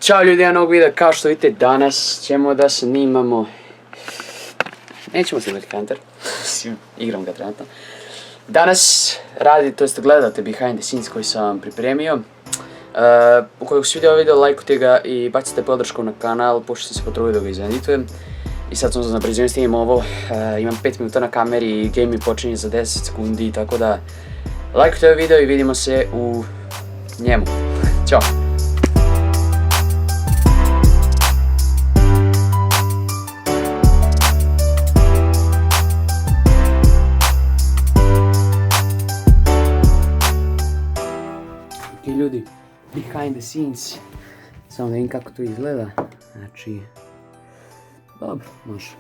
Ćao ljudi, ja novog videa, kao što vidite danas ćemo da snimamo... Nećemo snimati Counter, igram ga trenutno. Danas gledate behind the scenes koji sam vam pripremio. Ukoliko se svidio ovaj video, lajkujte ga i bacite podršku na kanal, pošto sam se potrudio da ga izeditujem. I sad sam na brzinu snimim ovo, imam 5 minuta na kameri i game mi počinje za 10 sekundi, tako da lajkujte ovaj video i vidimo se u njemu. Ćao! Ljudi, behind the scenes, samo da vidim kako to izgleda, znači, dobro, može.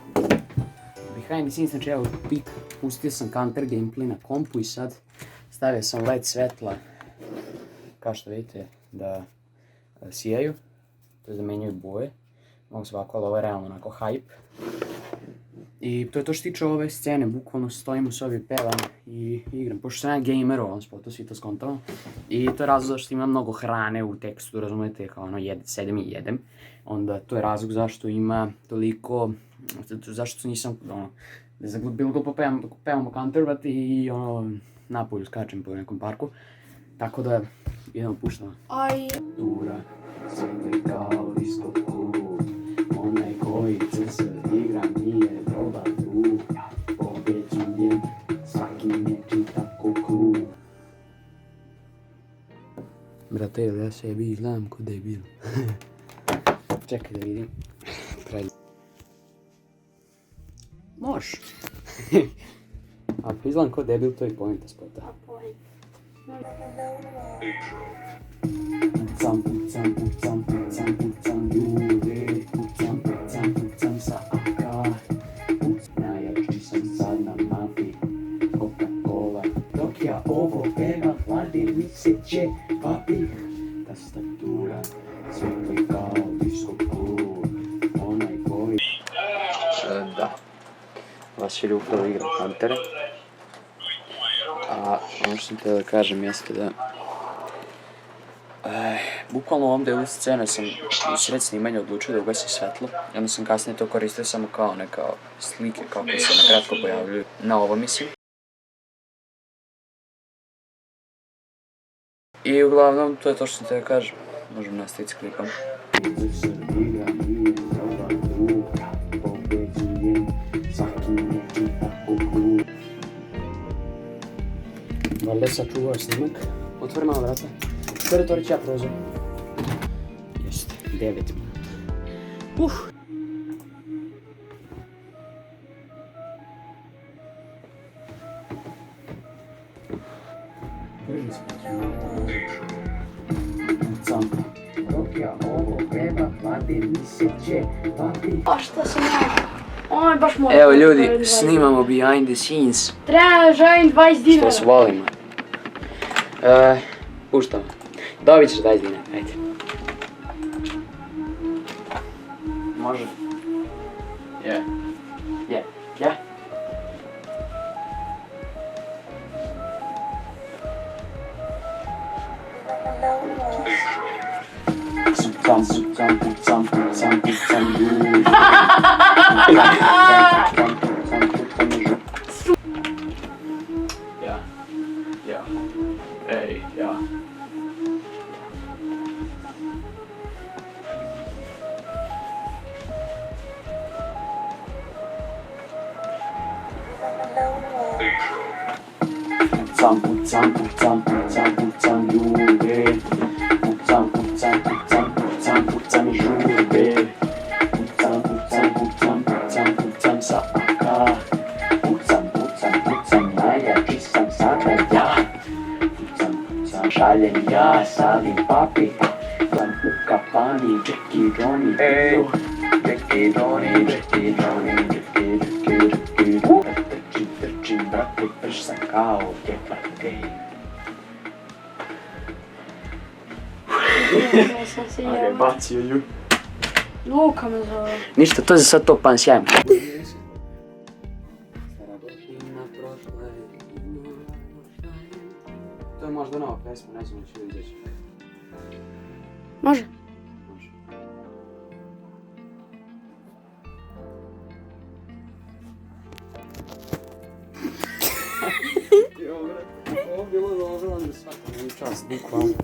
Behind the scenes, znači evo pustio sam Counter gameplay na kompu i sad stavio sam LED svetla, kao što vidite, da sijaju, to je da menjaju boje, mogu se ovako, ali ovo je realno onako hype. I to je to što tiče ove scene, bukvalno stojim u sobi, pevam i igram. Pošto sam ja gamer u ovom spotu, svi to skontamo. I to je razlog zašto ima mnogo hrane u tekstu, razumijete, kao ono sedem i jedem. Onda to je razlog zašto ima toliko, zašto nisam, ono, bilo glupo pevamo Counter i ono, napolju skačem po nekom parku. Tako da, idemo puštamo. Tura, svetli kao disco klub, onaj koji crse igra nije dobar drug, pobeđujem svaki meč i tako krug. Brate, ja sebi izgledam ko debil. Čekaj da vidim. Moš! Ako izgledam ko debil, to je pointa spota. Pucam, pucam, pucam, pucam, pucam ljude, pucam, pucam, pucam sa AK. Najjači sam sad na mapi, Coca-Cola. Dok ja ovo pevam, hlade mi se će papi. Tastatura, svetli kao disco klub, onaj koji... Da, Vasilij upravo igra Counter. A ono što sam htio da kažem jeste da... Bukvalno u ovom delu scene sam u sred snimanja odlučio da ugasim svetlo. I onda sam kasnije to koristio samo kao neka slike kao koje se nakratko pojavljuju na ovo mislim. I uglavnom to je to što sam htio da kažem. Možemo nastaviti s klipom. Valjda sačuvao snimak. Otvori malo vrata. Otvori ću ja prozor. Jeste, 9 minuta. Brži sam. Dok ja ovo peva, hlade mi se će papi. A šta sam ja? Ovo je baš moram. Evo ljudi, snimamo behind the scenes. Treba želim 20 dinara. Što s volimo. Puštamo. Dobit ćeš 20 dinara, ajde. Može. Je. Pucam, pucam, pucam, pucam, pucam, ljudi. Ja. Ej, ja. Pucam, pucam, pucam, pucam, pucam ljude. Pucam, pucam, pucam, pucam, pucam žurbe. Pucam, pucam, pucam, pucam, pucam sa AK. Pucam, pucam, pucam, najjači sam sada ja. Pucam, pucam, šaljem ja, sadim papi. Pucam u kafani, Jackie, Johnny, Jackie, Johnny, Jackie, Johnny, Jackie, Jackie, Jackie. Trčim, brate, prš sam kao djepate. Ali bacio ju. Luka me zove. Ništa, to je za sad to, pan sjajem. To je možda nova pesma, ne znam da će izaći. Može? Može. Čast, bukvalno.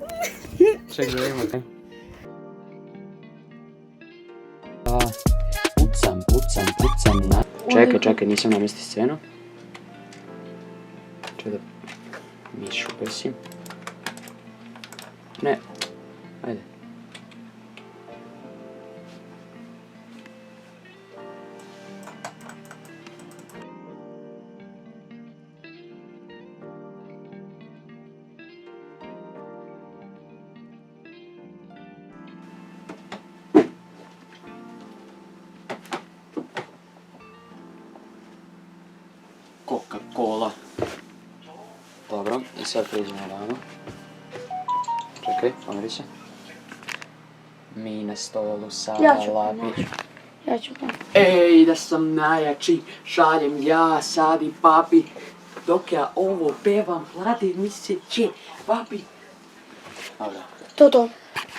Ček da vidimo. Pucam na... Čekaj, nisam namestio scenu. Čekaj da miš upesim. Ne, ajde. Coca-Cola. Dobro, i sad prijeđemo rano. Čekaj, pomeri se. Mi na stolu sada Ja ću lapi. pomoći. Ja ću pomoći. Ej, da sam najjači, šaljem ja, sadi papi. Dok ja ovo pevam, hlade mi se će, papi. Dobro, To. to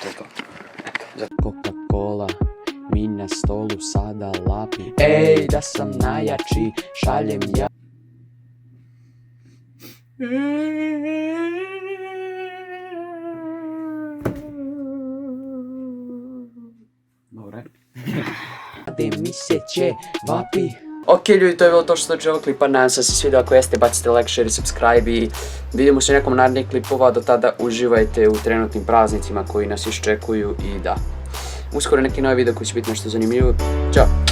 je to. Eto, Coca-Cola. Mi na stolu sada lapi. Ej, da sam najjači, šaljem ja. Dobre. Gde mi se će vapi. Ok ljudi, to je bilo to što će ovog klipa, nadam se da se svidio, ako jeste bacite like, share i subscribe i vidimo se u nekom narednih klipova, do tada uživajte u trenutnim praznicima koji nas iščekuju i da. Uskoro neki novi video koji će biti nešto zanimljivo. Ćao!